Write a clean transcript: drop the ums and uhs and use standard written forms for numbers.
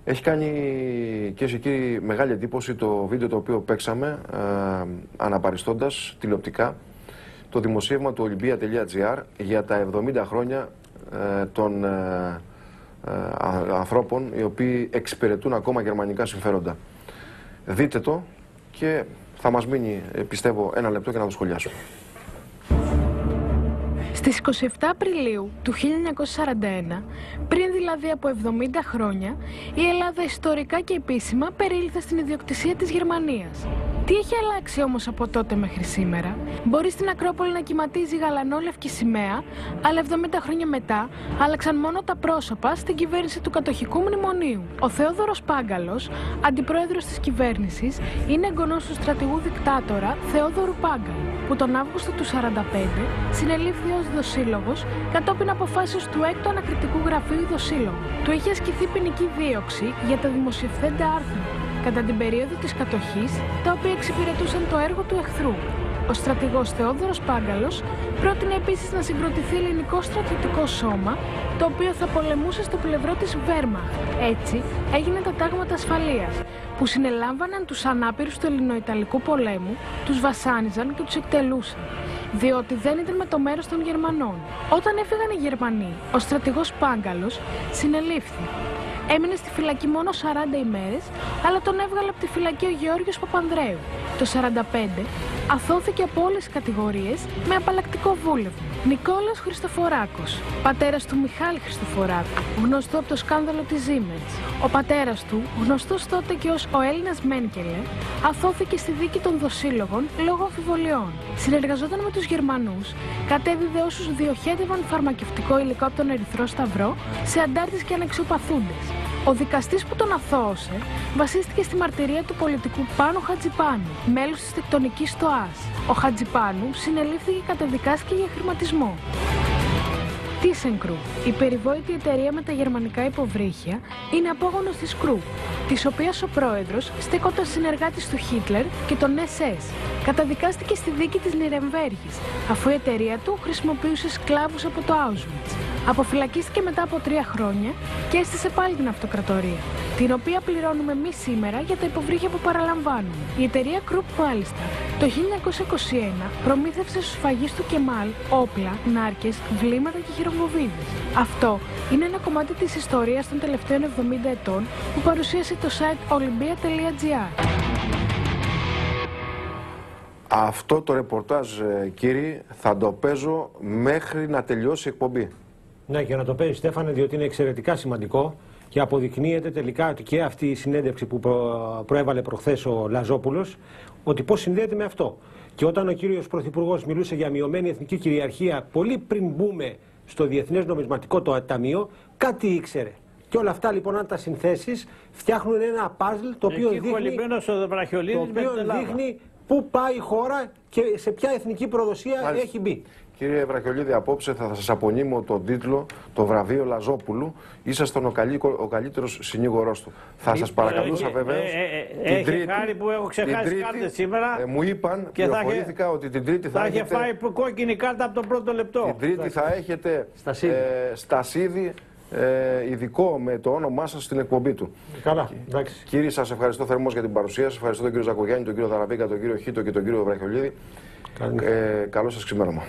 Έχει κάνει, κυρίες και κύριοι, μεγάλη εντύπωση το βίντεο το οποίο παίξαμε αναπαριστώντας τηλεοπτικά το δημοσίευμα του Olympia.gr για τα 70 χρόνια των ανθρώπων οι οποίοι εξυπηρετούν ακόμα γερμανικά συμφέροντα. Δείτε το και θα μας μείνει, πιστεύω, ένα λεπτό για να το σχολιάσουμε. Στις 27 Απριλίου του 1941, πριν δηλαδή από 70 χρόνια, η Ελλάδα ιστορικά και επίσημα περίληφθε στην ιδιοκτησία της Γερμανίας. Τι έχει αλλάξει όμως από τότε μέχρι σήμερα? Μπορεί στην Ακρόπολη να κυματίζει γαλανόλευκη σημαία, αλλά 70 χρόνια μετά άλλαξαν μόνο τα πρόσωπα στην κυβέρνηση του κατοχικού μνημονίου. Ο Θεόδωρος Πάγκαλος, αντιπρόεδρος της κυβέρνησης, είναι εγγονός του στρατηγού δικτάτορα Θεόδωρου Πάγκαλου, που τον Αύγουστο του 1945 συνελήφθη ως δοσύλλογος κατόπιν αποφάσεως του 6ου Ανακριτικού Γραφείου Δοσύλλογου. Του είχε ασκηθεί ποινική δίωξη για τα δημοσιευθέντα άρθρα κατά την περίοδο της κατοχής, τα οποία εξυπηρετούσαν το έργο του εχθρού. Ο στρατηγός Θεόδωρος Πάγκαλος πρότεινε επίσης να συγκροτηθεί ελληνικό στρατιωτικό σώμα, το οποίο θα πολεμούσε στο πλευρό της Βέρμαχτ. Έτσι έγιναν τα τάγματα ασφαλείας, που συνελάμβαναν τους ανάπηρους του Ελληνοϊταλικού πολέμου, τους βασάνιζαν και τους εκτελούσαν, διότι δεν ήταν με το μέρος των Γερμανών. Όταν έφυγαν οι Γερμανοί, ο στρατηγός Πάγκαλος συνελήφθη. Έμεινε στη φυλακή μόνο 40 ημέρες, αλλά τον έβγαλε από τη φυλακή ο Γεώργιος Παπανδρέου. Το 1945 αθώθηκε από όλες τις κατηγορίες με απαλλακτικό βούλευμα. Νικόλαος Χριστοφοράκος, πατέρας του Μιχάλη Χριστοφοράκου, γνωστό από το σκάνδαλο της Siemens. Ο πατέρας του, γνωστός τότε και ως ο Έλληνας Μένκελε, αθώθηκε στη δίκη των δοσύλλογων λόγω αμφιβολιών. Συνεργαζόταν με τους Γερμανούς, κατέδιδε όσους διοχέτευαν φαρμακευτικό υλικό από τον Ερυθρό Σταυρό σε αντάρτες και αναξιοπαθούντες. Ο δικαστής που τον αθώωσε βασίστηκε στη μαρτυρία του πολιτικού Πάνου Χατζιπάνου, μέλους της τεκτονικής ΣΤΟΑΣ. Ο Χατζιπάνου συνελήφθηκε και καταδικάστηκε για χρηματισμό. ThyssenKrupp, η περιβόητη εταιρεία με τα γερμανικά υποβρύχια, είναι απόγονος της Krupp, της οποίας ο πρόεδρος στέκονταν συνεργάτης του Χίτλερ και των SS. Καταδικάστηκε στη δίκη της Νιρεμβέργης, αφού η εταιρεία του χρησιμοποιούσε σκλάβους από το Auschwitz. Αποφυλακίστηκε μετά από 3 χρόνια και έστησε πάλι την αυτοκρατορία, την οποία πληρώνουμε εμείς σήμερα για τα υποβρύχια που παραλαμβάνουμε. Η εταιρεία Krupp, μάλιστα, το 1921 προμήθευσε στους σφαγείς του Κεμάλ όπλα, νάρκες, βλήματα και χειροβομβίδες. Αυτό είναι ένα κομμάτι της ιστορίας των τελευταίων 70 ετών που παρουσίασε το site olympia.gr. Αυτό το ρεπορτάζ, κύριοι, θα το παίζω μέχρι να τελειώσει η εκπομπή. Ναι, και να το παίζει, Στέφανε, διότι είναι εξαιρετικά σημαντικό και αποδεικνύεται τελικά ότι και αυτή η συνέντευξη που προέβαλε προχθές ο Λαζόπουλος, ότι πώς συνδέεται με αυτό. Και όταν ο κύριος Πρωθυπουργός μιλούσε για μειωμένη εθνική κυριαρχία, πολύ πριν μπούμε στο Διεθνές Νομισματικό Ταμείο, κάτι ήξερε. Και όλα αυτά λοιπόν, αν τα συνθέσεις, φτιάχνουν ένα παζλ το οποίο δείχνει πού πάει η χώρα και σε ποια εθνική προδοσία έχει μπει. Κύριε Βραχιολίδη, απόψε θα σας απονείμω τον τίτλο, το βραβείο Λαζόπουλου. Ήσασταν ο καλύτερος συνήγορός του. Θα σας παρακαλούσα βεβαίως. Έχει χάρη που έχω ξεχάσει κάρτες σήμερα. Μου είπαν, πληροφορήθηκα ότι την Τρίτη θα έχετε. Θα είχε φάει κόκκινη κάρτα από το πρώτο λεπτό. Την Τρίτη θα έχετε Στασίδη ειδικό με το όνομά σας στην εκπομπή του. Καλά, εντάξει. Κύριοι, σας ευχαριστώ θερμός για την παρουσία σας. Ευχαριστώ τον κύριο Ζακογιάννη, τον κύριο Δαραβίκα, τον κύριο Χίτο και τον κύριο Βραχιολίδη. Καλό σας ξημέρωμα.